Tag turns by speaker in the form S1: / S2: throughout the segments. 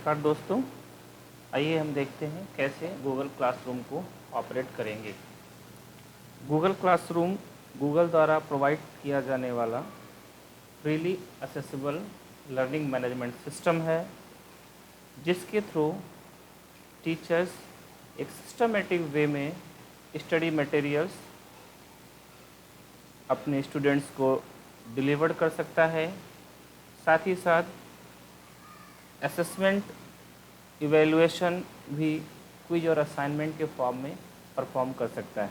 S1: नमस्कार दोस्तों। आइए हम देखते हैं कैसे गूगल क्लासरूम को ऑपरेट करेंगे। गूगल क्लासरूम गूगल द्वारा प्रोवाइड किया जाने वाला freely accessible learning management system है, जिसके थ्रू टीचर्स एक सिस्टमेटिक वे में स्टडी मटेरियल्स अपने स्टूडेंट्स को डिलीवर कर सकता है। साथ ही साथ असेसमेंट इवैल्यूएशन भी क्विज और असाइनमेंट के फॉर्म में परफॉर्म कर सकता है।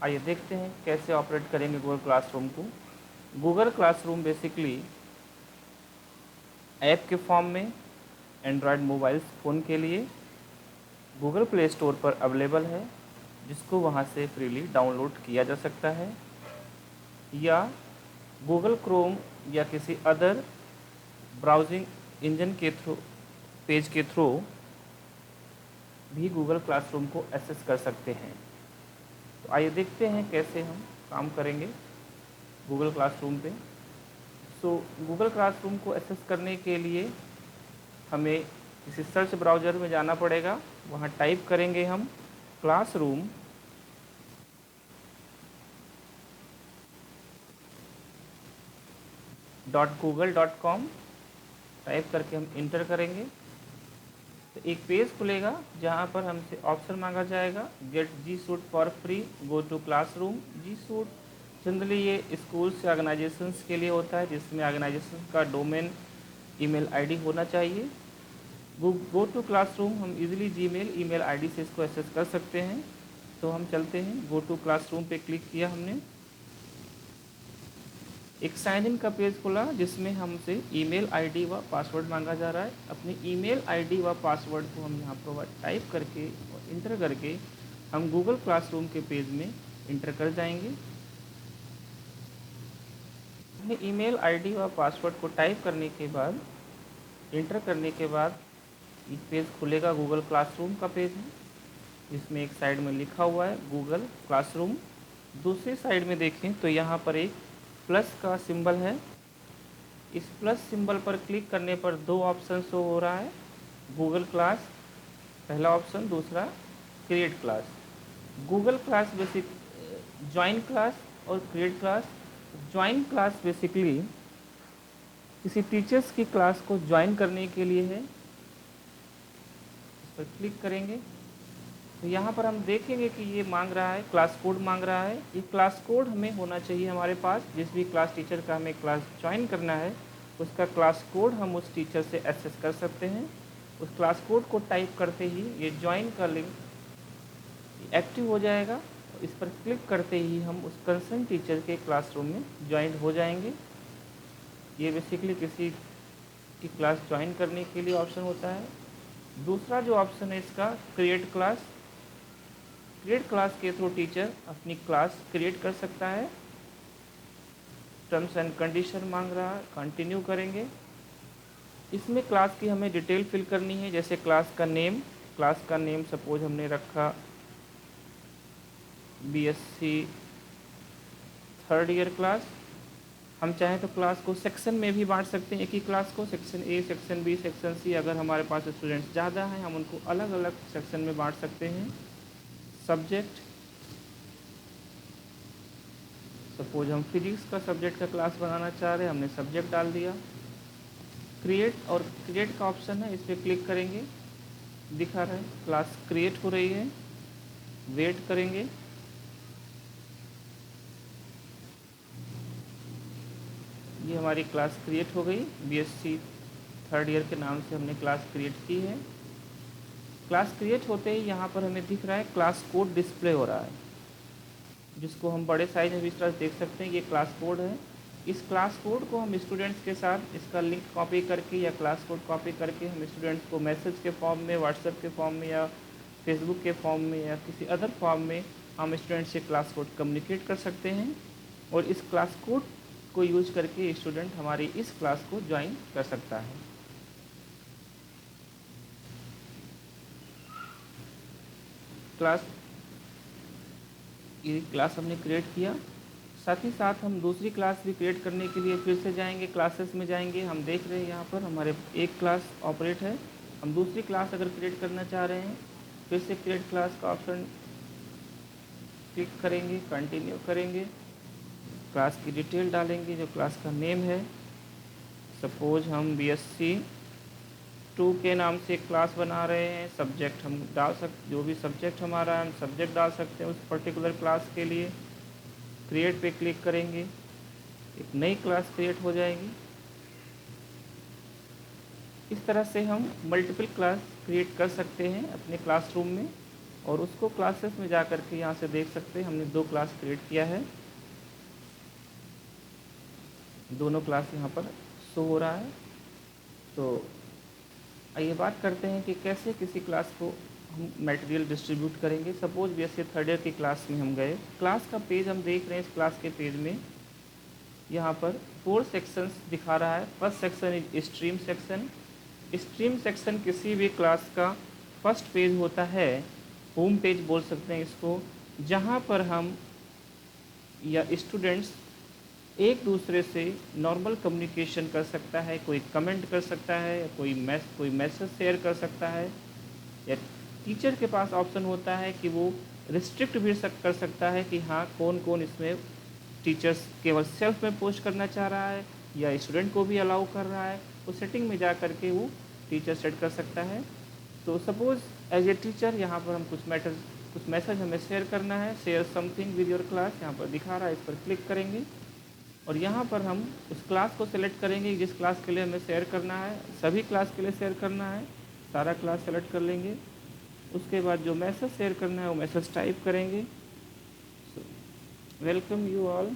S1: आइए देखते हैं कैसे ऑपरेट करेंगे गूगल क्लासरूम को। गूगल क्लासरूम बेसिकली ऐप के फॉर्म में एंड्रॉयड मोबाइल फ़ोन के लिए गूगल प्ले स्टोर पर अवेलेबल है, जिसको वहां से फ्रीली डाउनलोड किया जा सकता है, या गूगल क्रोम या किसी अदर ब्राउजिंग इंजन के पेज के थ्रू भी गूगल क्लासरूम को एक्सेस कर सकते हैं। तो आइए देखते हैं कैसे हम काम करेंगे गूगल क्लासरूम पे। गूगल क्लासरूम को एक्सेस करने के लिए हमें किसी सर्च ब्राउज़र में जाना पड़ेगा। वहाँ टाइप करेंगे हम classroom.google.com टाइप करके हम इंटर करेंगे तो एक पेज खुलेगा जहाँ पर हमसे ऑप्शन मांगा जाएगा get G Suite for free, go to classroom. G Suite generally ये स्कूल्स या ऑर्गेनाइजेशंस के लिए होता है, जिसमें ऑर्गेनाइजेशन का डोमेन ईमेल आईडी होना चाहिए। गो टू क्लासरूम हम इजीली जीमेल ईमेल आईडी से इसको एक्सेस कर सकते हैं। तो हम चलते हैं, गो टू क्लासरूम पे क्लिक किया हमने, एक साइन इन का पेज खुला जिसमें हमसे ईमेल आईडी व पासवर्ड मांगा जा रहा है। अपनी ईमेल आईडी व पासवर्ड को हम यहाँ पर टाइप करके और इंटर करके हम गूगल क्लासरूम के पेज में इंटर कर जाएंगे। अपने ईमेल आईडी व पासवर्ड को टाइप करने के बाद इंटर करने के बाद एक पेज खुलेगा, गूगल क्लासरूम का पेज है, जिसमें एक साइड में लिखा हुआ है गूगल क्लासरूम। दूसरी साइड में देखें तो यहाँ पर एक प्लस का सिंबल है। इस प्लस सिंबल पर क्लिक करने पर दो ऑप्शन शो हो रहा है, गूगल क्लास पहला ऑप्शन, दूसरा create class. Google class basic join class और create class. Join class basically किसी टीचर्स की क्लास को ज्वाइन करने के लिए है। इस पर क्लिक करेंगे तो यहाँ पर हम देखेंगे कि ये मांग रहा है, क्लास कोड मांग रहा है। ये क्लास कोड हमें होना चाहिए हमारे पास। जिस भी क्लास टीचर का हमें क्लास ज्वाइन करना है, उसका क्लास कोड हम उस टीचर से एक्सेस कर सकते हैं। उस क्लास कोड को टाइप करते ही ये ज्वाइन का लिंक एक्टिव हो जाएगा। इस पर क्लिक करते ही हम उस कंसर्न टीचर के क्लासरूम में ज्वाइन हो जाएंगे। ये बेसिकली किसी की क्लास ज्वाइन करने के लिए ऑप्शन होता है। दूसरा जो ऑप्शन है इसका क्रिएट क्लास। क्रिएट क्लास के थ्रू टीचर अपनी क्लास क्रिएट कर सकता है। टर्म्स एंड कंडीशन मांग रहा है, कंटिन्यू करेंगे। इसमें क्लास की हमें डिटेल फिल करनी है, जैसे क्लास का नेम सपोज हमने रखा बीएससी थर्ड ईयर क्लास। हम चाहें तो क्लास को सेक्शन में भी बांट सकते हैं, एक ही क्लास को section A, section B, section C. अगर हमारे पास स्टूडेंट्स ज़्यादा हैं हम उनको अलग अलग सेक्शन में बांट सकते हैं। सब्जेक्ट, सपोज हम फिजिक्स का सब्जेक्ट का क्लास बनाना चाह रहे हैं, हमने सब्जेक्ट डाल दिया। क्रिएट का ऑप्शन है, इस पर क्लिक करेंगे, दिखा रहा है क्लास क्रिएट हो रही है। वेट करेंगे, ये हमारी क्लास क्रिएट हो गई। बीएससी थर्ड ईयर के नाम से हमने क्लास क्रिएट की है। क्लास क्रिएट होते ही यहाँ पर हमें दिख रहा है क्लास कोड डिस्प्ले हो रहा है, जिसको हम बड़े साइज में भी इस तरह देख सकते हैं। ये क्लास कोड है। इस क्लास कोड को हम स्टूडेंट्स के साथ इसका लिंक कॉपी करके या क्लास कोड कॉपी करके हम स्टूडेंट्स को मैसेज के फॉर्म में, व्हाट्सएप के फॉर्म में या फेसबुक के फॉर्म में या किसी अदर फॉर्म में हम स्टूडेंट्स से क्लास कोड कम्युनिकेट कर सकते हैं। और इस क्लास कोड को यूज करके स्टूडेंट हमारी इस क्लास को ज्वाइन कर सकता है। ये क्लास हमने क्रिएट किया। साथ ही साथ हम दूसरी क्लास भी क्रिएट करने के लिए फिर से जाएंगे, क्लासेस में जाएंगे। हम देख रहे हैं यहाँ पर हमारे एक क्लास ऑपरेट है। हम दूसरी क्लास अगर क्रिएट करना चाह रहे हैं, फिर से क्रिएट क्लास का ऑप्शन क्लिक करेंगे, कंटिन्यू करेंगे, क्लास की डिटेल डालेंगे जो क्लास का नेम है। सपोज हम BSc 2 के नाम से एक क्लास बना रहे हैं। सब्जेक्ट हम डाल सकते, जो भी सब्जेक्ट हमारा है हम सब्जेक्ट डाल सकते हैं उस पर्टिकुलर क्लास के लिए। क्रिएट पे क्लिक करेंगे, एक नई क्लास क्रिएट हो जाएगी। इस तरह से हम मल्टीपल क्लास क्रिएट कर सकते हैं अपने क्लासरूम में, और उसको क्लासेस में जा कर के यहाँ से देख सकते हैं हमने 2 क्लास क्रिएट किया है। दोनों क्लास यहाँ पर शो हो रहा है। तो आइए बात करते हैं कि कैसे किसी क्लास को हम मटेरियल डिस्ट्रीब्यूट करेंगे। सपोज BSc 3rd ईयर की क्लास में हम गए, क्लास का पेज हम देख रहे हैं। इस क्लास के पेज में यहाँ पर 4 सेक्शंस दिखा रहा है। First section is stream section. Stream section किसी भी क्लास का फर्स्ट पेज होता है, होम पेज बोल सकते हैं इसको, जहाँ पर हम या स्टूडेंट्स एक दूसरे से नॉर्मल कम्युनिकेशन कर सकता है, कोई कमेंट कर सकता है, या कोई मैसेज शेयर कर सकता है, या टीचर के पास ऑप्शन होता है कि वो रिस्ट्रिक्ट भी कर सकता है कि हाँ कौन कौन इसमें टीचर्स केवल सेल्फ में पोस्ट करना चाह रहा है या स्टूडेंट को भी अलाउ कर रहा है। उस सेटिंग में जा कर के वो टीचर सेट कर सकता है। तो सपोज़ एज ए टीचर यहाँ पर हम कुछ मैसेज हमें शेयर करना है, share something with your class, यहाँ पर दिखा रहा है, इस पर क्लिक करेंगे और यहाँ पर हम उस क्लास को सिलेक्ट करेंगे जिस क्लास के लिए हमें शेयर करना है। सभी क्लास के लिए शेयर करना है, सारा क्लास सेलेक्ट कर लेंगे। उसके बाद जो मैसेज शेयर करना है वो मैसेज टाइप करेंगे, welcome you all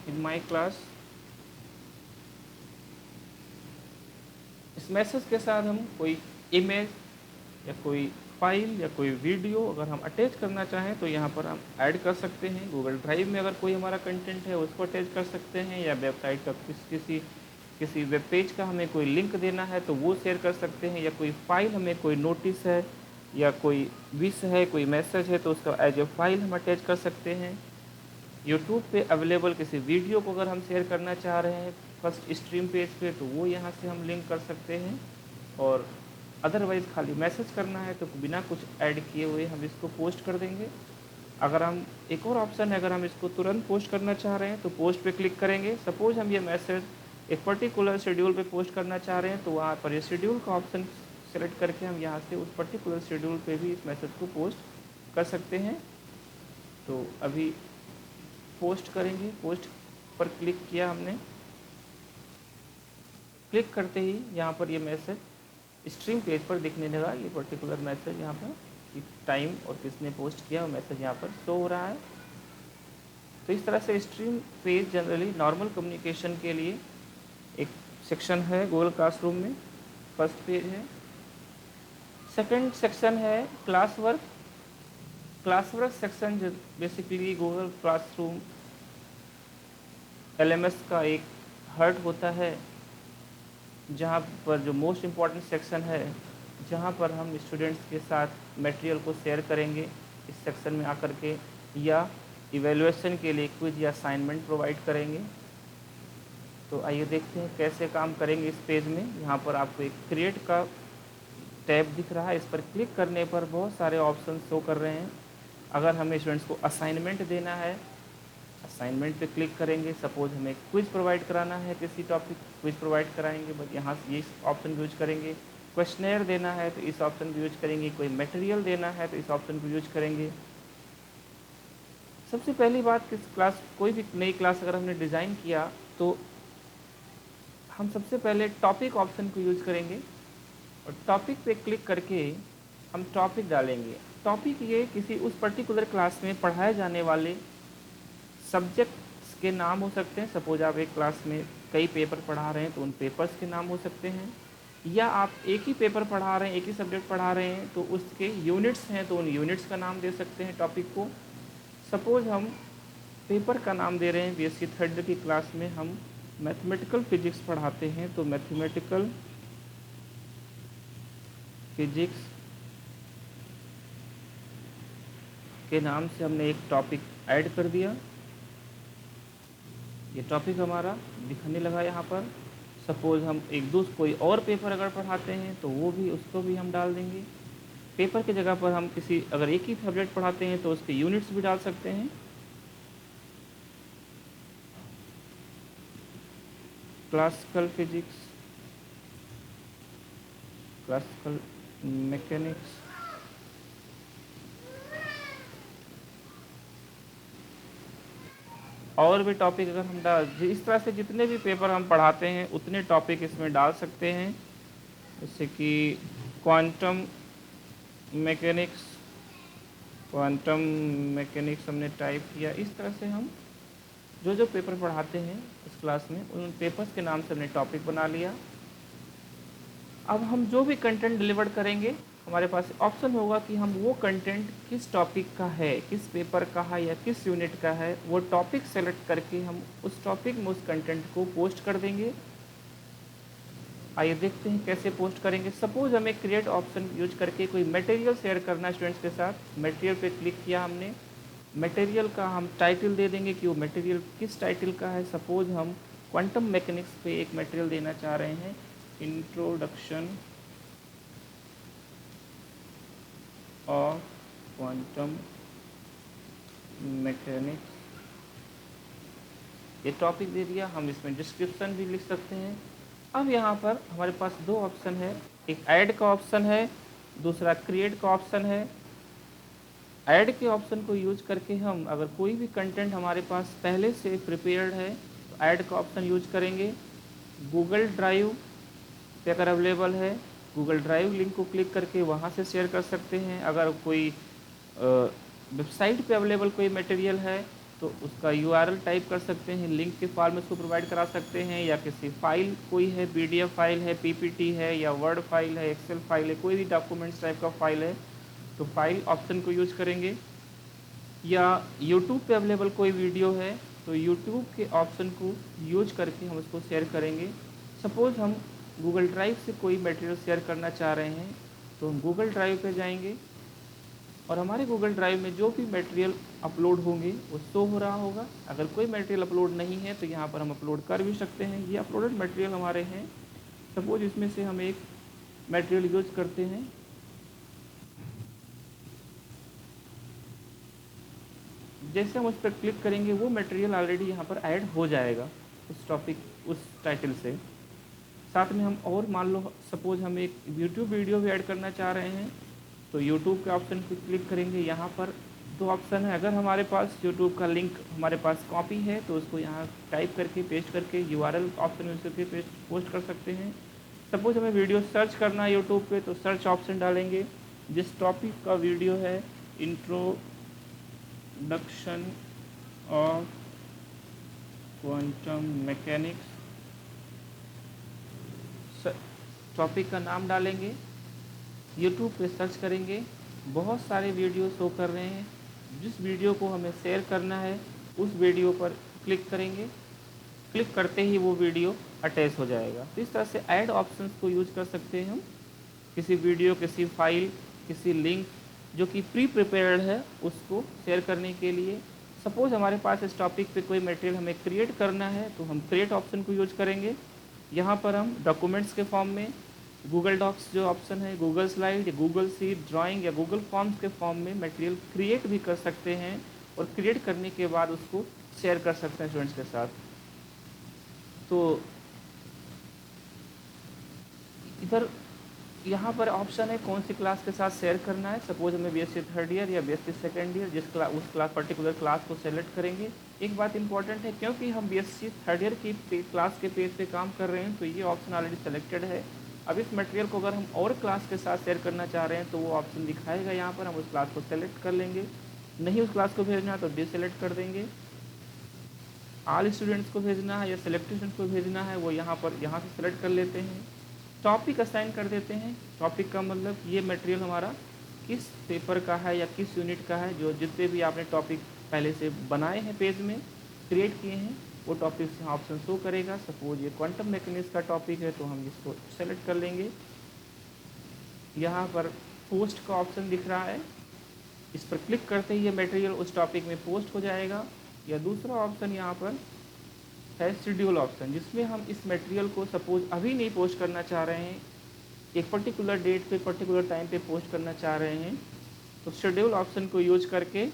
S1: in my class. इस मैसेज के साथ हम कोई इमेज या कोई फाइल या कोई वीडियो अगर हम अटैच करना चाहें तो यहाँ पर हम ऐड कर सकते हैं। गूगल ड्राइव में अगर कोई हमारा कंटेंट है उसको अटैच कर सकते हैं, या वेबसाइट का किसी वेब पेज का हमें कोई लिंक देना है तो वो शेयर कर सकते हैं, या कोई फाइल हमें कोई नोटिस है या कोई विश है, कोई मैसेज है तो उसका एज ए फाइल हम अटैच कर सकते हैं। यूट्यूब पे अवेलेबल किसी वीडियो को अगर हम शेयर करना चाह रहे हैं फर्स्ट स्ट्रीम पेज पे तो वो यहाँ से हम लिंक कर सकते हैं। और अदरवाइज़ खाली मैसेज करना है तो बिना कुछ ऐड किए हुए हम इसको पोस्ट कर देंगे। अगर हम एक और ऑप्शन है, अगर हम इसको तुरंत पोस्ट करना चाह रहे हैं तो पोस्ट पे क्लिक करेंगे। सपोज हम ये मैसेज एक पर्टिकुलर शेड्यूल पे पोस्ट करना चाह रहे हैं तो वहाँ पर ये शेड्यूल का ऑप्शन सेलेक्ट करके हम यहाँ से उस पर्टिकुलर शेड्यूल पे भी इस मैसेज को पोस्ट कर सकते हैं। तो अभी पोस्ट करेंगे, पोस्ट पर क्लिक किया हमने, क्लिक करते ही यहाँ पर ये मैसेज स्ट्रीम पेज पर दिखने लगा। ये पर्टिकुलर मैसेज यहाँ पर टाइम और किसने पोस्ट किया वो मैसेज यहाँ पर शो हो रहा है। तो इस तरह से stream page generally normal communication के लिए एक सेक्शन है गूगल क्लासरूम में। फर्स्ट पेज है। सेकंड सेक्शन है class work. Class work section जो बेसिकली गूगल क्लासरूम LMS का एक हर्ट होता है, जहाँ पर जो मोस्ट इम्पॉर्टेंट सेक्शन है जहाँ पर हम स्टूडेंट्स के साथ मटेरियल को शेयर करेंगे इस सेक्शन में आकर के, या इवैल्यूएशन के लिए क्विज या असाइनमेंट प्रोवाइड करेंगे। तो आइए देखते हैं कैसे काम करेंगे इस पेज में। यहाँ पर आपको एक क्रिएट का टैब दिख रहा है, इस पर क्लिक करने पर बहुत सारे ऑप्शन शो कर रहे हैं। अगर हमें स्टूडेंट्स को असाइनमेंट देना है, असाइनमेंट पे क्लिक करेंगे। सपोज हमें क्विज प्रोवाइड कराना है, किसी टॉपिक क्विज प्रोवाइड कराएंगे, बट यहाँ से इस ऑप्शन को यूज करेंगे। क्वेश्चनेयर देना है तो इस ऑप्शन को यूज करेंगे। कोई मटेरियल देना है तो इस ऑप्शन को यूज करेंगे। सबसे पहली बात कि क्लास, कोई भी नई क्लास अगर हमने डिज़ाइन किया तो हम सबसे पहले टॉपिक ऑप्शन को यूज करेंगे और टॉपिक पे क्लिक करके हम टॉपिक डालेंगे। टॉपिक ये किसी उस पर्टिकुलर क्लास में पढ़ाए जाने वाले सब्जेक्ट्स के नाम हो सकते हैं। सपोज आप एक क्लास में कई पेपर पढ़ा रहे हैं तो उन पेपर्स के नाम हो सकते हैं, या आप एक ही पेपर पढ़ा रहे हैं, एक ही सब्जेक्ट पढ़ा रहे हैं तो उसके यूनिट्स हैं तो उन यूनिट्स का नाम दे सकते हैं टॉपिक को। सपोज हम पेपर का नाम दे रहे हैं, BSc 3rd की क्लास में हम मैथमेटिकल फिजिक्स पढ़ाते हैं तो मैथमेटिकल फिजिक्स के नाम से हमने एक टॉपिक ऐड कर दिया। ये टॉपिक हमारा दिखने लगा यहाँ पर। सपोज़ हम एक दूसरे कोई और पेपर अगर पढ़ाते हैं तो वो भी उसको भी हम डाल देंगे। पेपर की जगह पर हम किसी अगर एक ही सब्जेक्ट पढ़ाते हैं तो उसके यूनिट्स भी डाल सकते हैं। क्लासिकल फिजिक्स, क्लासिकल मैकेनिक्स, और भी टॉपिक अगर हम डाल, इस तरह से जितने भी पेपर हम पढ़ाते हैं उतने टॉपिक इसमें डाल सकते हैं। जैसे कि क्वांटम मैकेनिक्स, क्वांटम मैकेनिक्स हमने टाइप किया। इस तरह से हम जो जो पेपर पढ़ाते हैं इस क्लास में उन पेपर्स के नाम से हमने टॉपिक बना लिया। अब हम जो भी कंटेंट डिलीवर करेंगे हमारे पास ऑप्शन होगा कि हम वो कंटेंट किस टॉपिक का है, किस पेपर का है या किस यूनिट का है, वो टॉपिक सेलेक्ट करके हम उस टॉपिक में उस कंटेंट को पोस्ट कर देंगे। आइए देखते हैं कैसे पोस्ट करेंगे। सपोज हमें क्रिएट ऑप्शन यूज करके कोई मटेरियल शेयर करना है स्टूडेंट्स के साथ। मटेरियल पे क्लिक किया हमने, मटेरियल का हम टाइटल दे देंगे कि वो मटेरियल किस टाइटल का है। सपोज हम क्वांटम मैकेनिक्स पे एक मटेरियल देना चाह रहे हैं, इंट्रोडक्शन ऑफ क्वांटम मैकेनिक्स, ये टॉपिक दे दिया। हम इसमें डिस्क्रिप्शन भी लिख सकते हैं। अब यहाँ पर हमारे पास दो ऑप्शन है, एक ऐड का ऑप्शन है, दूसरा क्रिएट का ऑप्शन है। ऐड के ऑप्शन को यूज करके हम अगर कोई भी कंटेंट हमारे पास पहले से प्रिपेयर्ड है तो ऐड का ऑप्शन यूज करेंगे। गूगल ड्राइव पे अगर अवेलेबल है, गूगल ड्राइव लिंक को क्लिक करके वहाँ से शेयर कर सकते हैं। अगर कोई वेबसाइट पे अवेलेबल कोई मटेरियल है तो उसका यूआरएल टाइप कर सकते हैं, लिंक के फॉर्म में उसको प्रोवाइड करा सकते हैं। या किसी फाइल कोई है, पीडीएफ फाइल है, पीपीटी है या वर्ड फाइल है, एक्सेल फाइल है, कोई भी डॉक्यूमेंट्स टाइप का फाइल है तो फाइल ऑप्शन को यूज करेंगे। या यूट्यूब पे अवेलेबल कोई वीडियो है तो यूट्यूब के ऑप्शन को यूज करके हम उसको शेयर करेंगे। सपोज़ हम गूगल ड्राइव से कोई मटेरियल शेयर करना चाह रहे हैं तो हम गूगल ड्राइव पे जाएंगे और हमारे गूगल ड्राइव में जो भी मटेरियल अपलोड होंगे वो शो हो रहा होगा। अगर कोई मटेरियल अपलोड नहीं है तो यहाँ पर हम अपलोड कर भी सकते हैं। ये अपलोडेड मटेरियल हमारे हैं। सपोज इसमें से हम एक मटेरियल यूज करते हैं, जैसे हम उस पर क्लिक करेंगे वो मटेरियल ऑलरेडी यहाँ पर ऐड हो जाएगा उस टॉपिक उस टाइटल से। साथ में हम और मान लो सपोज हम एक यूट्यूब वीडियो भी ऐड करना चाह रहे हैं तो यूट्यूब के ऑप्शन पर क्लिक करेंगे। यहाँ पर दो ऑप्शन है, अगर हमारे पास यूट्यूब का लिंक हमारे पास कॉपी है तो उसको यहाँ टाइप करके पेस्ट करके यूआरएल ऑप्शन यूज करके पोस्ट कर सकते हैं। सपोज हमें वीडियो सर्च करना है यूट्यूब पे तो सर्च ऑप्शन डालेंगे, जिस टॉपिक का वीडियो है introduction of quantum mechanics, topic का नाम डालेंगे, यूट्यूब पे सर्च करेंगे। बहुत सारे वीडियो शो कर रहे हैं, जिस वीडियो को हमें शेयर करना है उस वीडियो पर क्लिक करेंगे। क्लिक करते ही वो वीडियो अटैच हो जाएगा। तो इस तरह से ऐड ऑप्शंस को यूज कर सकते हैं हम किसी वीडियो, किसी फाइल, किसी लिंक जो कि प्री प्रिपेयर्ड है उसको शेयर करने के लिए। सपोज हमारे पास इस टॉपिक पे कोई मटेरियल हमें क्रिएट करना है तो हम क्रिएट ऑप्शन को यूज करेंगे। यहाँ पर हम डॉक्यूमेंट्स के फॉर्म में गूगल डॉक्स जो ऑप्शन है, गूगल स्लाइड या गूगल शीट, ड्राइंग या गूगल फॉर्म्स के फॉर्म में मटेरियल क्रिएट भी कर सकते हैं और क्रिएट करने के बाद उसको शेयर कर सकते हैं स्टूडेंट्स के साथ। तो इधर यहाँ पर ऑप्शन है कौन सी क्लास के साथ शेयर करना है। सपोज हमें बीएससी थर्ड ईयर या बीएससी सेकेंड ईयर जिस क्लास उस क्लास पर्टिकुलर क्लास को सेलेक्ट करेंगे। एक बात इंपॉर्टेंट है, क्योंकि हम बीएससी थर्ड ईयर की क्लास के पेज पे काम कर रहे हैं तो ये ऑप्शन ऑलरेडी सेलेक्टेड है। अब इस मटेरियल को अगर हम और क्लास के साथ शेयर करना चाह रहे हैं तो वो ऑप्शन दिखाएगा यहाँ पर, हम उस क्लास को सेलेक्ट कर लेंगे। नहीं उस क्लास को भेजना तो डिसेलेक्ट कर देंगे। ऑल स्टूडेंट्स को भेजना है या सेलेक्टेड स्टूडेंट्स को भेजना है वो यहाँ से सेलेक्ट कर लेते हैं। टॉपिक असाइन कर देते हैं। टॉपिक का मतलब ये मटेरियल हमारा किस पेपर का है या किस यूनिट का है, जो जितने भी आपने टॉपिक पहले से बनाए हैं पेज में क्रिएट किए हैं वो टॉपिक यहाँ ऑप्शन शो करेगा। सपोज ये क्वांटम मैकेनिक्स का टॉपिक है तो हम इसको सेलेक्ट कर लेंगे। यहाँ पर पोस्ट का ऑप्शन दिख रहा है, इस पर क्लिक करते ही ये मटेरियल उस टॉपिक में पोस्ट हो जाएगा। या दूसरा ऑप्शन यहाँ पर है शेड्यूल ऑप्शन, जिसमें हम इस मटेरियल को सपोज अभी नहीं पोस्ट करना चाह रहे हैं, एक पर्टिकुलर डेट पे पर्टिकुलर टाइम पे पोस्ट करना चाह रहे हैं, तो शेड्यूल ऑप्शन को यूज करके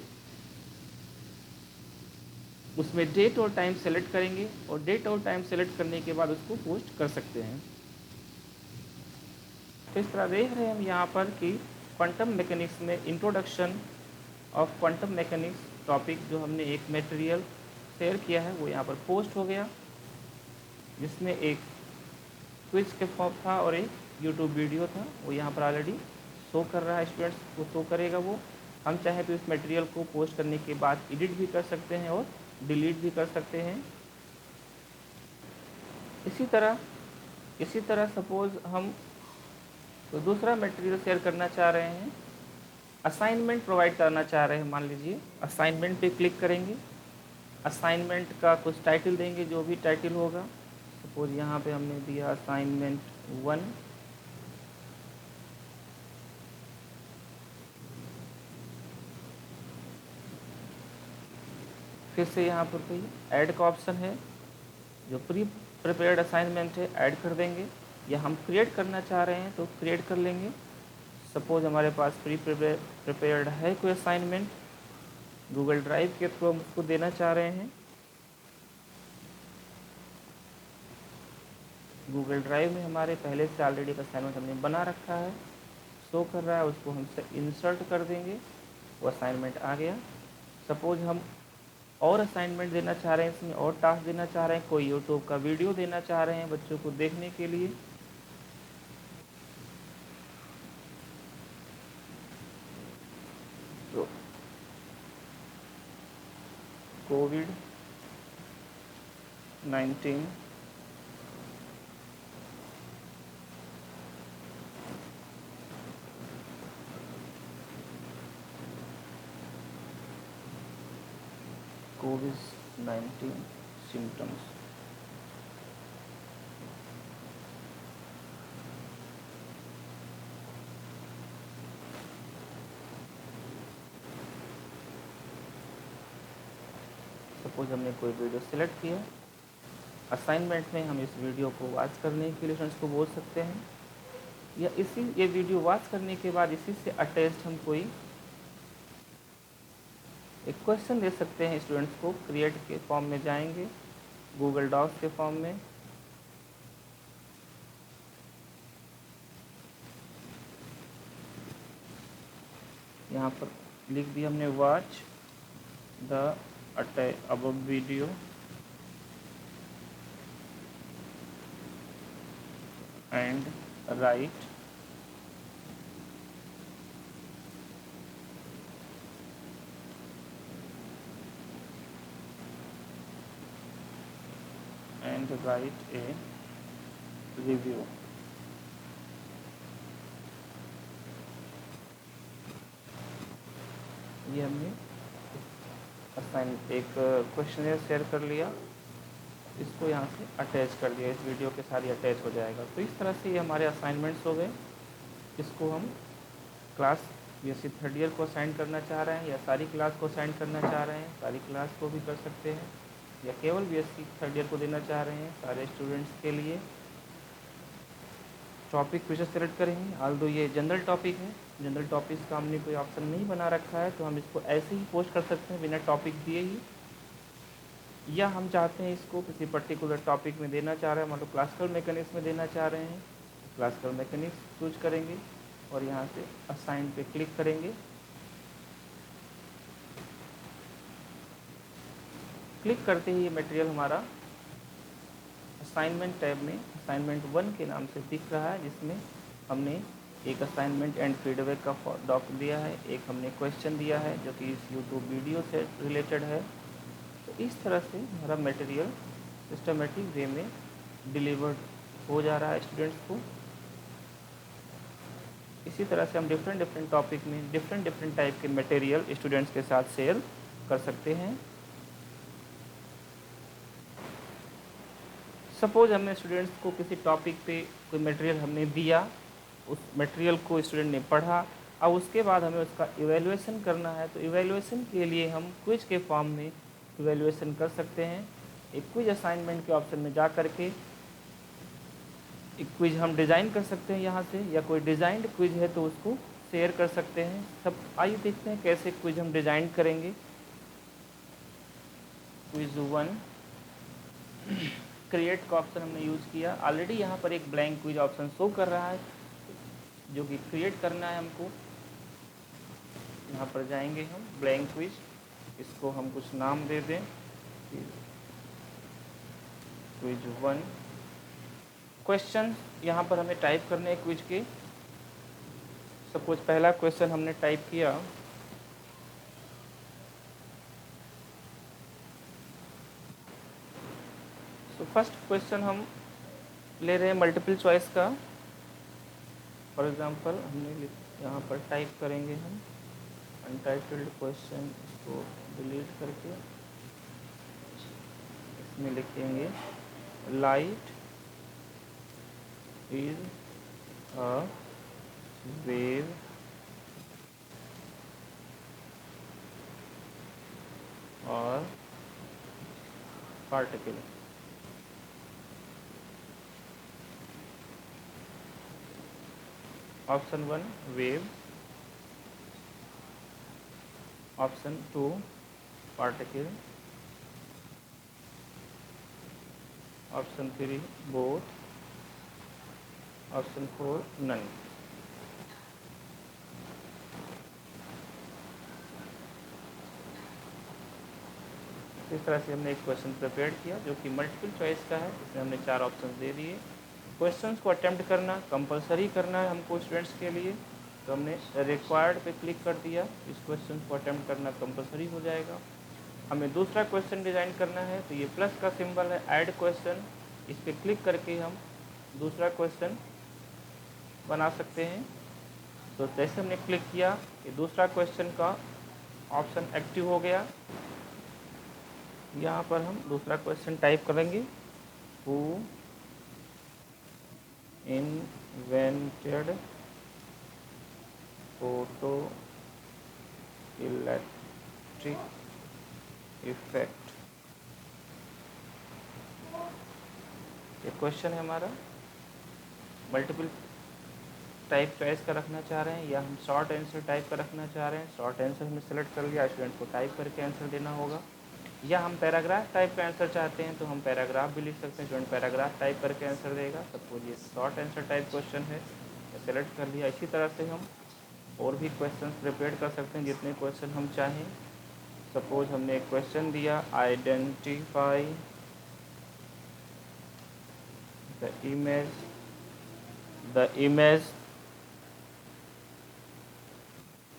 S1: उसमें डेट और टाइम सेलेक्ट करेंगे और डेट और टाइम सेलेक्ट करने के बाद उसको पोस्ट कर सकते हैं। तो इस तरह देख रहे हैं हम यहाँ पर कि क्वांटम मैकेनिक्स में introduction of quantum mechanics topic जो हमने एक मटेरियल शेयर किया है वो यहाँ पर पोस्ट हो गया, जिसमें एक क्विज के फॉर्म था और एक यूट्यूब वीडियो था, वो यहाँ पर ऑलरेडी शो कर रहा है, स्टूडेंट्स को शो करेगा वो। हम चाहें तो इस मटेरियल को पोस्ट करने के बाद एडिट भी कर सकते हैं और डिलीट भी कर सकते हैं। इसी तरह सपोज हम तो दूसरा मटेरियल शेयर करना चाह रहे हैं, असाइनमेंट प्रोवाइड करना चाह रहे हैं। मान लीजिए असाइनमेंट पे क्लिक करेंगे, असाइनमेंट का कुछ टाइटल देंगे, जो भी टाइटल होगा। सपोज यहाँ पे हमने दिया असाइनमेंट 1, फिर से यहाँ पर कोई ऐड का ऑप्शन है, जो प्री प्रिपेयर्ड असाइनमेंट है ऐड कर देंगे, या हम क्रिएट करना चाह रहे हैं तो क्रिएट कर लेंगे। सपोज हमारे पास प्री प्रिपेयर्ड है कोई असाइनमेंट, गूगल ड्राइव के थ्रू हम उसको देना चाह रहे हैं। गूगल ड्राइव में हमारे पहले से ऑलरेडी का असाइनमेंट हमने बना रखा है, शो कर रहा है, उसको हम इंसर्ट कर देंगे, वो असाइनमेंट आ गया। सपोज हम और असाइनमेंट देना चाह रहे हैं, इसमें और टास्क देना चाह रहे हैं, कोई यूट्यूब का वीडियो देना चाह रहे हैं बच्चों को देखने के लिए, तो कोविड-19 सिम्टम्स। सपोज हमने कोई वीडियो सेलेक्ट किया, असाइनमेंट में हम इस वीडियो को वॉच करने के लिए स्टूडेंट्स को बोल सकते हैं, या ये वीडियो वॉच करने के बाद इसी से अटैच्ड हम कोई एक क्वेश्चन दे सकते हैं स्टूडेंट्स को। क्रिएट के फॉर्म में जाएंगे, गूगल डॉक्स के फॉर्म में, यहाँ पर लिख दिया हमने watch the above video and right a review. ये हमने एक क्वेश्चन शेयर कर लिया, इसको यहाँ से अटैच कर दिया, इस वीडियो के साथ ही अटैच हो जाएगा। तो इस तरह से ये हमारे असाइनमेंट्स हो गए। इसको हम क्लास BSc थर्ड ईयर को असाइन करना चाह रहे हैं, या सारी क्लास को असाइन करना चाह रहे हैं, सारी क्लास को भी कर सकते हैं, या केवल BSc थर्ड ईयर को देना चाह रहे हैं सारे स्टूडेंट्स के लिए। टॉपिक फिर से सेलेक्ट करेंगे, ऑल्दो ये जनरल टॉपिक है, जनरल टॉपिक्स का हमने कोई ऑप्शन नहीं बना रखा है, तो हम इसको ऐसे ही पोस्ट कर सकते हैं बिना टॉपिक दिए ही। या हम चाहते हैं इसको किसी पर्टिकुलर टॉपिक में देना चाह रहे हैं, मतलब क्लासिकल मैकेनिक्स में देना चाह रहे हैं, क्लासिकल मैकेनिक्स चूज करेंगे और यहाँ से असाइन पे क्लिक करेंगे। क्लिक करते ही ये मटेरियल हमारा असाइनमेंट टैब में असाइनमेंट 1 के नाम से दिख रहा है, जिसमें हमने एक असाइनमेंट एंड फीडबैक का डॉक दिया है, एक हमने क्वेश्चन दिया है जो कि इस यूट्यूब वीडियो से रिलेटेड है। तो इस तरह से हमारा मटेरियल सिस्टमेटिक वे में डिलीवर्ड हो जा रहा है स्टूडेंट्स को। इसी तरह से हम डिफरेंट टॉपिक में डिफरेंट टाइप के मटेरियल स्टूडेंट्स के साथ शेयर कर सकते हैं। सपोज हमने स्टूडेंट्स को किसी टॉपिक पे कोई मटेरियल हमने दिया, उस मटेरियल को स्टूडेंट ने पढ़ा। अब उसके बाद हमें उसका इवैल्यूएशन करना है, तो इवैल्यूएशन के लिए हम क्विज के फॉर्म में इवैल्यूएशन कर सकते हैं। एक क्विज असाइनमेंट के ऑप्शन में जा कर के एक क्विज हम डिज़ाइन कर सकते हैं यहाँ से, या कोई डिज़ाइंड क्विज है तो उसको शेयर कर सकते हैं। सब आइए देखते हैं कैसे क्विज हम डिज़ाइन करेंगे। क्विज 1 क्रिएट का ऑप्शन हमने यूज़ किया। ऑलरेडी यहाँ पर एक ब्लैंक क्विज ऑप्शन शो कर रहा है जो कि क्रिएट करना है हमको। यहाँ पर जाएंगे हम ब्लैंक क्विज, इसको हम कुछ नाम दे दें, क्विज 1। क्वेश्चन यहाँ पर हमें टाइप करने हैं क्विज के। सपोज पहला क्वेश्चन हमने टाइप किया, तो फर्स्ट क्वेश्चन हम ले रहे हैं मल्टीपल चॉइस का। फॉर एग्जांपल हमने यहाँ पर टाइप करेंगे हम अनटाइटल्ड क्वेश्चन, इसको डिलीट करके इसमें लिखेंगे लाइट इज अ वेव और particle. Option 1 wave, option 2 particle, option 3 both, option 4 none. इस तरह से हमने एक क्वेश्चन प्रिपेयर किया जो कि मल्टीपल चॉइस का है। इसमें हमने 4 ऑप्शन दे दिए। क्वेश्चंस को अटेम्प्ट करना कंपलसरी करना है हमको स्टूडेंट्स के लिए, तो हमने रिक्वायर्ड पे क्लिक कर दिया। इस क्वेश्चन को अटेम्प्ट करना कंपलसरी हो जाएगा। हमें दूसरा क्वेश्चन डिज़ाइन करना है, तो ये प्लस का सिंबल है ऐड क्वेश्चन, इस पर क्लिक करके हम दूसरा क्वेश्चन बना सकते हैं। तो जैसे हमने क्लिक किया कि दूसरा क्वेश्चन का ऑप्शन एक्टिव हो गया। यहाँ पर हम दूसरा क्वेश्चन टाइप करेंगे, who invented photo electric effect. ये क्वेश्चन है हमारा। मल्टीपल टाइप चॉइस का रखना चाह रहे हैं या हम शॉर्ट आंसर टाइप का रखना चाह रहे हैं। शॉर्ट आंसर हमने सेलेक्ट कर लिया, स्टूडेंट को टाइप करके आंसर देना होगा। या हम पैराग्राफ टाइप का आंसर चाहते हैं तो हम पैराग्राफ भी लिख सकते हैं, स्टूडेंट पैराग्राफ टाइप करके आंसर देगा। सपोज ये शॉर्ट आंसर टाइप क्वेश्चन है, सेलेक्ट कर लिया। इसी तरह से हम और भी क्वेश्चन प्रिपेयर कर सकते हैं जितने क्वेश्चन हम चाहें। सपोज हमने एक क्वेश्चन दिया, identify the image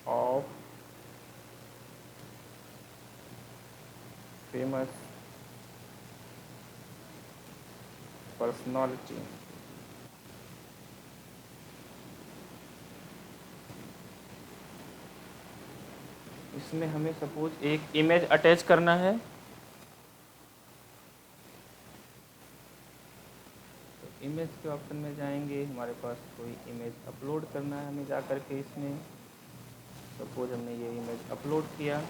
S1: of famous personality. इसमें हमें सपोज एक इमेज अटैच करना है, तो इमेज के ऑप्शन में जाएंगे। हमारे पास कोई इमेज अपलोड करना है हमें जा कर के इसमें। सपोज हमने ये इमेज अपलोड किया,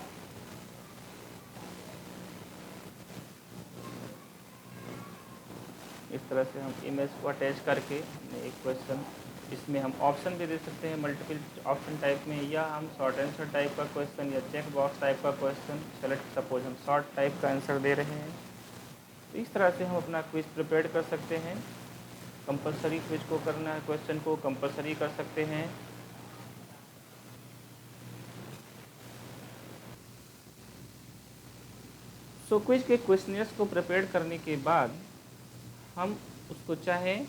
S1: इस तरह से हम इमेज को अटैच करके हमने एक क्वेश्चन, इसमें हम ऑप्शन भी दे सकते हैं मल्टीपल ऑप्शन टाइप में, या हम शॉर्ट आंसर टाइप का क्वेश्चन या चेक बॉक्स टाइप का क्वेश्चन सेलेक्ट। सपोज हम शॉर्ट टाइप का आंसर दे रहे हैं, तो इस तरह से हम अपना क्विज प्रिपेयर कर सकते हैं। कंपलसरी क्विज को करना है, क्वेश्चन को कंपलसरी कर सकते हैं। सो क्विज के क्वेश्चनर्स को प्रिपेयर करने के बाद हम उसको चाहें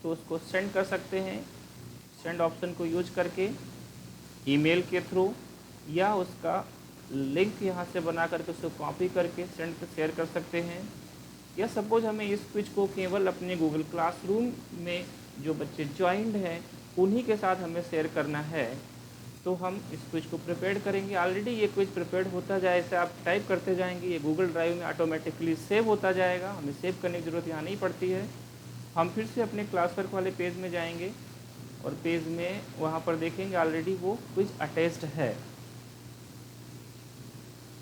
S1: तो उसको सेंड कर सकते हैं, सेंड ऑप्शन को यूज करके ईमेल के थ्रू, या उसका लिंक यहाँ से बना करके उसको कॉपी करके सेंड पे शेयर कर सकते हैं। या सपोज हमें इस क्विज को केवल अपने गूगल क्लासरूम में जो बच्चे ज्वाइंड हैं उन्हीं के साथ हमें शेयर करना है, तो हम इस क्विज को प्रिपेयर करेंगे। ऑलरेडी ये क्विज प्रिपेयर होता जाए, ऐसे आप टाइप करते जाएंगे, ये गूगल ड्राइव में ऑटोमेटिकली सेव होता जाएगा, हमें सेव करने की ज़रूरत यहाँ नहीं पड़ती है। हम फिर से अपने क्लास वर्क वाले पेज में जाएंगे और पेज में वहाँ पर देखेंगे ऑलरेडी वो क्विज अटैच्ड है।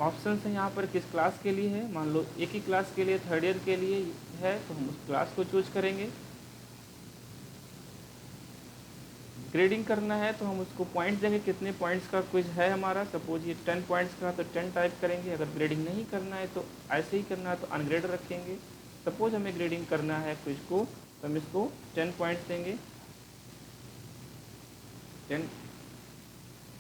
S1: ऑप्शन है यहाँ पर किस क्लास के लिए है, मान लो एक ही क्लास के लिए थर्ड ईयर के लिए है तो हम उस क्लास को चूज करेंगे। ग्रेडिंग करना है तो हम उसको पॉइंट देंगे, कितने पॉइंट्स का क्विज है हमारा, सपोज ये 10 पॉइंट्स का तो 10 टाइप करेंगे। अगर ग्रेडिंग नहीं करना है तो ऐसे ही करना है तो अनग्रेड रखेंगे। सपोज हमें ग्रेडिंग करना है क्विज को तो हम इसको 10 पॉइंट्स देंगे 10।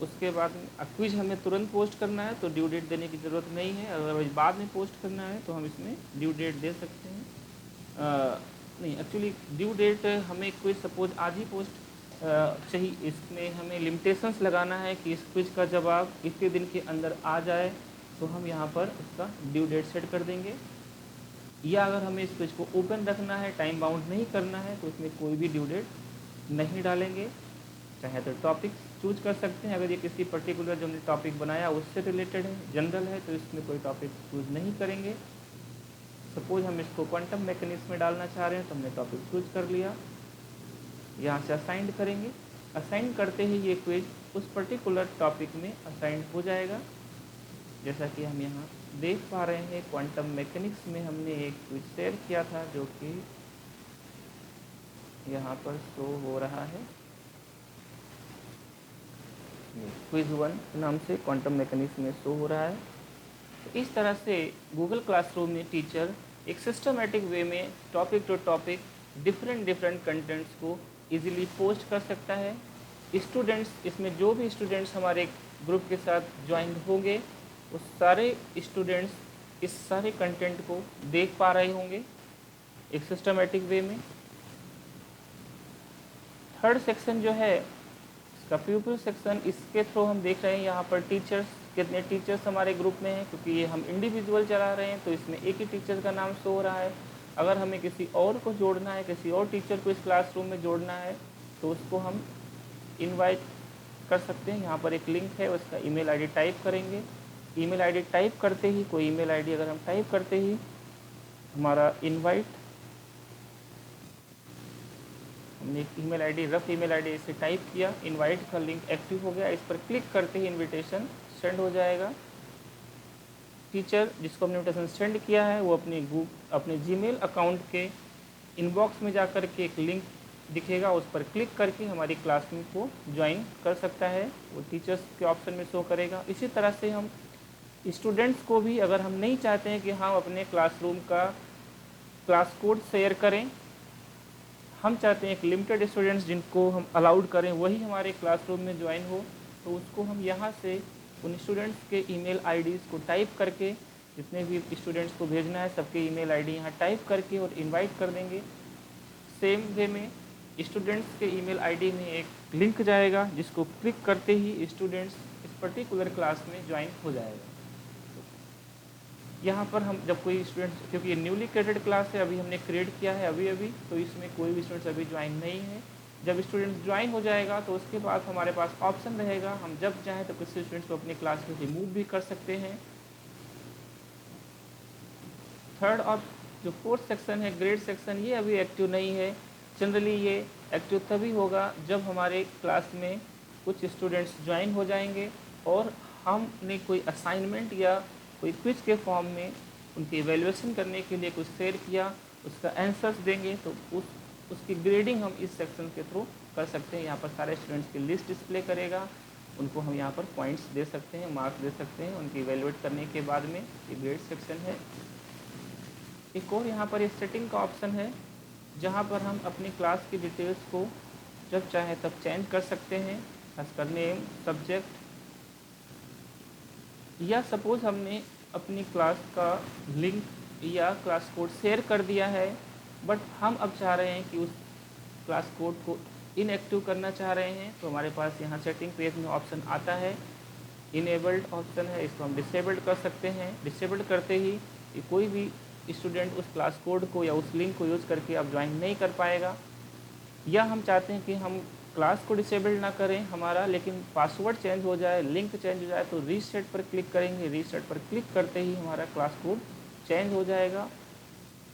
S1: उसके बाद क्विज हमें तुरंत पोस्ट करना है तो ड्यू डेट देने की ज़रूरत नहीं है, अदरवाइज बाद में पोस्ट करना है तो हम इसमें ड्यू डेट दे सकते हैं। नहीं एक्चुअली ड्यू डेट हमें क्विज सपोज आज ही पोस्ट चाहिए, इसमें हमें लिमिटेशंस लगाना है कि इस क्विज का जवाब इतने दिन के अंदर आ जाए तो हम यहाँ पर उसका ड्यू डेट सेट कर देंगे। या अगर हमें इस क्विज को ओपन रखना है, टाइम बाउंड नहीं करना है तो इसमें कोई भी ड्यू डेट नहीं डालेंगे। चाहे तो टॉपिक चूज कर सकते हैं, अगर ये किसी पर्टिकुलर जो हमने टॉपिक बनाया उससे रिलेटेड है, जनरल है तो इसमें कोई टॉपिक चूज नहीं करेंगे। सपोज हम इसको क्वांटम मैकेनिक्स में डालना चाह रहे हैं तो हमने टॉपिक चूज कर लिया, यहाँ से असाइंड करेंगे। असाइन करते ही ये क्विज उस पर्टिकुलर टॉपिक में असाइन हो जाएगा। जैसा कि हम यहाँ देख पा रहे हैं क्वांटम मैकेनिक्स में हमने एक क्विज शेयर किया था जो कि यहाँ पर शो हो रहा है, क्विज 1 नाम से क्वांटम मैकेनिक्स में शो हो रहा है। तो इस तरह से गूगल क्लासरूम में टीचर एक सिस्टमेटिक वे में topic to topic different contents को इजीली पोस्ट कर सकता है। स्टूडेंट्स, इसमें जो भी स्टूडेंट्स हमारे ग्रुप के साथ ज्वाइन होंगे वो सारे स्टूडेंट्स इस सारे कंटेंट को देख पा रहे होंगे एक सिस्टमेटिक वे में। थर्ड सेक्शन जो है इसका प्यूपिल सेक्शन, इसके थ्रू हम देख रहे हैं यहाँ पर टीचर्स, कितने टीचर्स हमारे ग्रुप में हैं, क्योंकि ये हम इंडिविजुअल चला रहे हैं तो इसमें एक ही टीचर का नाम शो हो रहा है। अगर हमें किसी और को जोड़ना है, किसी और टीचर को इस क्लासरूम में जोड़ना है तो उसको हम इनवाइट कर सकते हैं। यहाँ पर एक लिंक है, उसका ईमेल आईडी टाइप करेंगे। ईमेल आईडी टाइप करते ही, कोई ईमेल आईडी अगर हम टाइप करते ही हमारा इनवाइट, हमने एक email ID, rough email ID इसे टाइप किया, इनवाइट का लिंक एक्टिव हो गया। इस पर क्लिक करते ही इनविटेशन सेंड हो जाएगा। टीचर जिसको हमने इनविटेशन सेंड किया है वो अपने जीमेल अकाउंट के इनबॉक्स में जाकर के एक लिंक दिखेगा, उस पर क्लिक करके हमारी क्लासरूम को ज्वाइन कर सकता है, वो टीचर्स के ऑप्शन में शो करेगा। इसी तरह से हम स्टूडेंट्स को भी, अगर हम नहीं चाहते हैं कि हम अपने क्लासरूम का क्लास कोड शेयर करें, हम चाहते हैं एक लिमिटेड स्टूडेंट्स जिनको हम अलाउड करें वही हमारे क्लासरूम में ज्वाइन हो, तो उसको हम यहाँ से उन स्टूडेंट्स के ईमेल आईडीज़ को टाइप करके, जितने भी स्टूडेंट्स को भेजना है सबके ईमेल आईडी यहाँ टाइप करके और इनवाइट कर देंगे। सेम वे में स्टूडेंट्स के ईमेल आईडी में एक लिंक जाएगा जिसको क्लिक करते ही स्टूडेंट्स इस पर्टिकुलर क्लास में ज्वाइन हो जाएगा। यहाँ पर हम जब कोई स्टूडेंट्स, क्योंकि ये न्यूली क्रिएटेड क्लास है, अभी हमने क्रिएट किया है अभी तो इसमें कोई भी स्टूडेंट्स अभी ज्वाइन नहीं है। जब स्टूडेंट ज्वाइन हो जाएगा तो उसके बाद हमारे पास ऑप्शन रहेगा, हम जब चाहें तो किसी स्टूडेंट्स को अपनी क्लास में रिमूव भी कर सकते हैं। थर्ड और जो फोर्थ सेक्शन है ग्रेड सेक्शन, ये अभी एक्टिव नहीं है। जनरली ये एक्टिव तभी होगा जब हमारे क्लास में कुछ स्टूडेंट्स ज्वाइन हो जाएंगे और हमने कोई असाइनमेंट या कोई क्विज के फॉर्म में उनकी इवैल्यूएशन करने के लिए कुछ शेयर किया, उसका आंसर्स देंगे तो उसकी ग्रेडिंग हम इस सेक्शन के थ्रू कर सकते हैं। यहाँ पर सारे स्टूडेंट्स की लिस्ट डिस्प्ले करेगा, उनको हम यहाँ पर पॉइंट्स दे सकते हैं, मार्क्स दे सकते हैं उनकी इवैल्यूएट करने के बाद में। ये ग्रेड सेक्शन है। एक और यहाँ पर ये सेटिंग का ऑप्शन है जहाँ पर हम अपनी क्लास की डिटेल्स को जब चाहे तब चेंज कर सकते हैं, खासकर नेम, सब्जेक्ट, या सपोज हमने अपनी क्लास का लिंक या क्लास कोड शेयर कर दिया है बट हम अब चाह रहे हैं कि उस क्लास कोड को इनएक्टिव करना चाह रहे हैं, तो हमारे पास यहाँ सेटिंग पेज में ऑप्शन आता है, इनेबल्ड ऑप्शन है, इसको हम डिसेबल्ड कर सकते हैं। डिसेबल्ड करते ही कोई भी स्टूडेंट उस क्लास कोड को या उस लिंक को यूज़ करके अब ज्वाइन नहीं कर पाएगा। या हम चाहते हैं कि हम क्लास को डिसेबल ना करें हमारा, लेकिन पासवर्ड चेंज हो जाए, लिंक चेंज हो जाए, तो रीसेट पर क्लिक करेंगे। रीसेट पर क्लिक करते ही हमारा क्लास कोड चेंज हो जाएगा।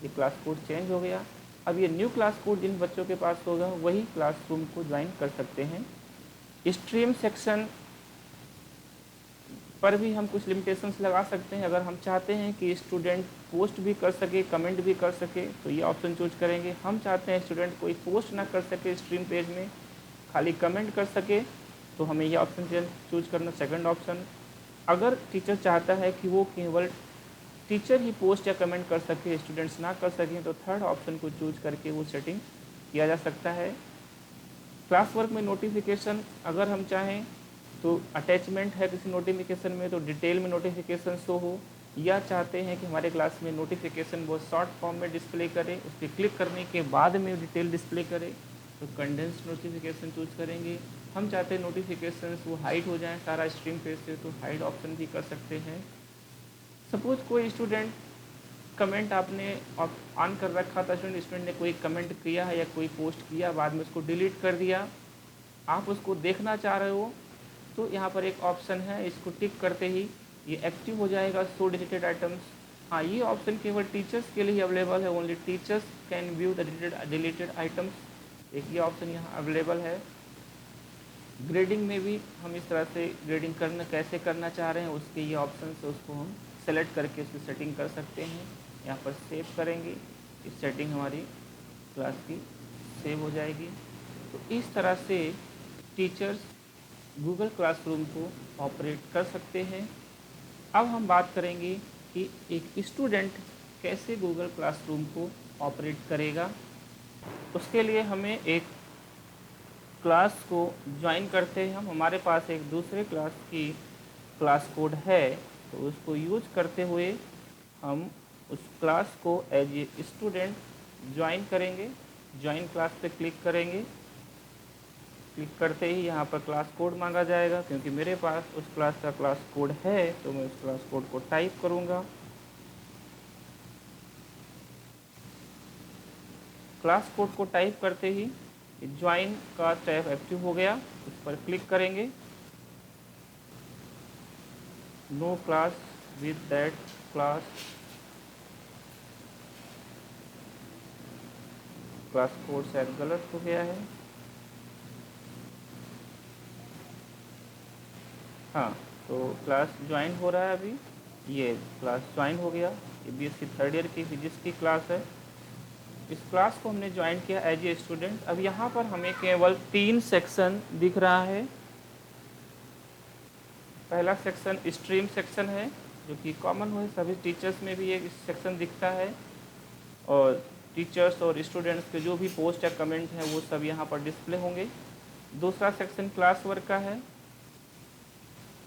S1: ये क्लास कोड चेंज हो गया। अब ये न्यू क्लास कोड जिन बच्चों के पास होगा वही क्लासरूम को ज्वाइन कर सकते हैं। स्ट्रीम सेक्शन पर भी हम कुछ लिमिटेशंस लगा सकते हैं। अगर हम चाहते हैं कि स्टूडेंट पोस्ट भी कर सके, कमेंट भी कर सके, तो ये ऑप्शन चूज करेंगे। हम चाहते हैं स्टूडेंट कोई पोस्ट ना कर सके स्ट्रीम पेज में, खाली कमेंट कर सके, तो हमें ये ऑप्शन चूज करना, सेकंड ऑप्शन। अगर टीचर चाहता है कि वो केवल टीचर ही पोस्ट या कमेंट कर सके, स्टूडेंट्स ना कर सकें, तो थर्ड ऑप्शन को चूज करके वो सेटिंग किया जा सकता है। क्लास वर्क में नोटिफिकेशन अगर हम चाहें तो अटैचमेंट है किसी नोटिफिकेशन में तो डिटेल में नोटिफिकेशन शो हो, या चाहते हैं कि हमारे क्लास में नोटिफिकेशन वो शॉर्ट फॉर्म में डिस्प्ले करे, उस पर क्लिक करने के बाद में डिटेल डिस्प्ले करे, तो कंडेंस्ड नोटिफिकेशन चूज करेंगे। हम चाहते हैं नोटिफिकेशन वो हाइड हो जाए सारा स्ट्रीम पेज से, तो हाइड ऑप्शन भी कर सकते हैं। सपोज कोई स्टूडेंट कमेंट आपने ऑन कर रखा था, स्टूडेंट ने कोई कमेंट किया है या कोई पोस्ट किया, बाद में उसको डिलीट कर दिया, आप उसको देखना चाह रहे हो, तो यहाँ पर एक ऑप्शन है, इसको टिक करते ही ये एक्टिव हो जाएगा, शो डिलीटेड आइटम्स। हाँ, ये ऑप्शन केवल टीचर्स के लिए अवेलेबल है, only teachers can view the deleted items. एक ये ऑप्शन यहाँ अवेलेबल है। ग्रेडिंग में भी हम इस तरह से ग्रेडिंग कैसे करना चाह रहे हैं, उसके ये ऑप्शन से उसको हम सेलेक्ट करके उसकी सेटिंग कर सकते हैं। यहाँ पर सेव करेंगे, इस सेटिंग हमारी क्लास की सेव हो जाएगी। तो इस तरह से टीचर्स गूगल क्लासरूम को ऑपरेट कर सकते हैं। अब हम बात करेंगे कि एक स्टूडेंट कैसे गूगल क्लासरूम को ऑपरेट करेगा। उसके लिए हमें एक क्लास को ज्वाइन करते हैं हम, हमारे पास एक दूसरे क्लास की क्लास कोड है, तो उसको यूज करते हुए हम उस क्लास को एज ए स्टूडेंट ज्वाइन करेंगे। ज्वाइन क्लास पे क्लिक करेंगे, क्लिक करते ही यहाँ पर क्लास कोड मांगा जाएगा, क्योंकि मेरे पास उस क्लास का क्लास कोड है, तो मैं उस क्लास कोड को टाइप करूँगा। क्लास कोड को टाइप करते ही ज्वाइन का टैब एक्टिव हो गया, उस पर क्लिक करेंगे। No class with that class, class code शायद गलत हो गया है। हाँ, तो क्लास ज्वाइन हो रहा है अभी, ये क्लास ज्वाइन हो गया। ये बीएससी थर्ड ईयर की फिजिक्स की क्लास है। इस क्लास को हमने ज्वाइन किया एज ए स्टूडेंट। अब यहाँ पर हमें केवल 3 सेक्शन दिख रहा है। पहला सेक्शन स्ट्रीम सेक्शन है, जो कि कॉमन हो, सभी टीचर्स में भी एक सेक्शन दिखता है, और टीचर्स और स्टूडेंट्स के जो भी पोस्ट या कमेंट हैं वो सब यहाँ पर डिस्प्ले होंगे। दूसरा सेक्शन क्लास वर्क का है।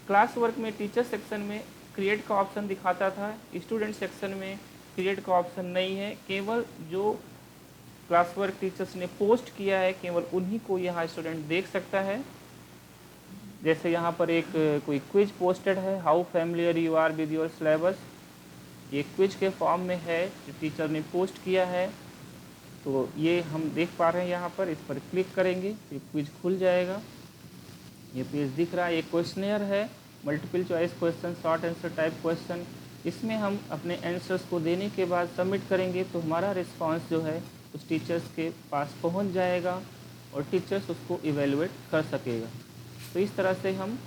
S1: क्लास वर्क में टीचर सेक्शन में क्रिएट का ऑप्शन दिखाता था, स्टूडेंट सेक्शन में क्रिएट का ऑप्शन नहीं है। केवल जो क्लास वर्क टीचर्स ने पोस्ट किया है केवल उन्हीं को यहाँ स्टूडेंट देख सकता है। जैसे यहाँ पर एक कोई क्विज पोस्टेड है, how familiar you are with your syllabus, ये क्विज के फॉर्म में है जो टीचर ने पोस्ट किया है, तो ये हम देख पा रहे हैं। यहाँ पर इस पर क्लिक करेंगे तो क्विज खुल जाएगा, ये पेज दिख रहा है। एक क्वेश्चनेयर है, multiple choice question, short answer type question. इसमें हम अपने आंसर्स को देने के बाद सबमिट करेंगे, तो हमारा रिस्पांस जो है उस टीचर्स के पास पहुंच जाएगा और टीचर्स उसको इवेलुएट कर सकेगा। तो इस तरह से हम,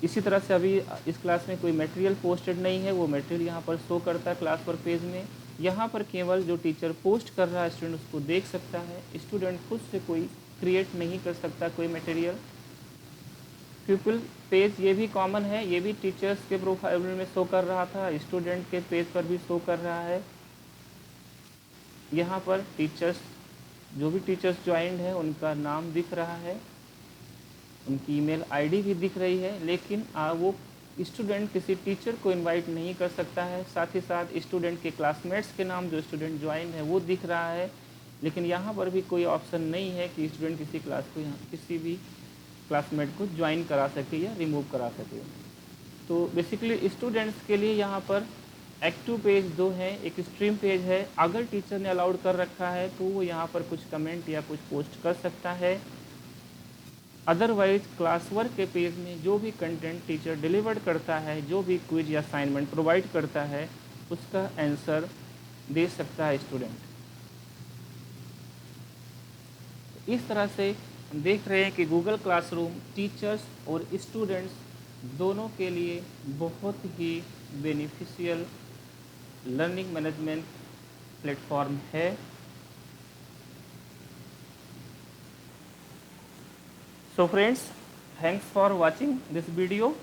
S1: इसी तरह से अभी इस क्लास में कोई मटेरियल पोस्टेड नहीं है, वो मटेरियल यहाँ पर शो करता है क्लास पर पेज में। यहाँ पर केवल जो टीचर पोस्ट कर रहा है स्टूडेंट उसको देख सकता है, स्टूडेंट खुद से कोई क्रिएट नहीं कर सकता कोई मटेरियल। प्यूपिल पेज ये भी कॉमन है, ये भी टीचर्स के प्रोफाइल में शो कर रहा था, स्टूडेंट के पेज पर भी शो कर रहा है। यहाँ पर टीचर्स, जो भी टीचर्स ज्वाइंड है उनका नाम दिख रहा है, उनकी ईमेल आईडी भी दिख रही है, लेकिन वो स्टूडेंट किसी टीचर को इनवाइट नहीं कर सकता है। साथ ही साथ स्टूडेंट के क्लासमेट्स के नाम जो स्टूडेंट ज्वाइन है वो दिख रहा है, लेकिन यहाँ पर भी कोई ऑप्शन नहीं है कि स्टूडेंट किसी क्लास को, यहाँ किसी भी क्लासमेट को ज्वाइन करा सके या रिमूव करा सके। तो बेसिकली स्टूडेंट्स के लिए यहाँ पर एक्टिव पेज दो है, एक स्ट्रीम पेज है। अगर टीचर ने अलाउड कर रखा है तो वो यहाँ पर कुछ कमेंट या कुछ पोस्ट कर सकता है। अदरवाइज क्लास वर्क के पेज में जो भी कंटेंट टीचर डिलीवर करता है, जो भी क्विज या असाइनमेंट प्रोवाइड करता है, उसका आंसर दे सकता है स्टूडेंट। इस तरह से हम देख रहे हैं कि गूगल क्लासरूम टीचर्स और स्टूडेंट्स दोनों के लिए बहुत ही बेनिफिशियल लर्निंग मैनेजमेंट प्लेटफॉर्म है। So friends, thanks for watching this video,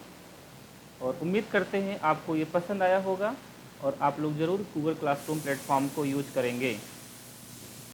S1: और उम्मीद करते हैं आपको ये पसंद आया होगा और आप लोग ज़रूर गूगल क्लासरूम प्लेटफॉर्म को यूज करेंगे।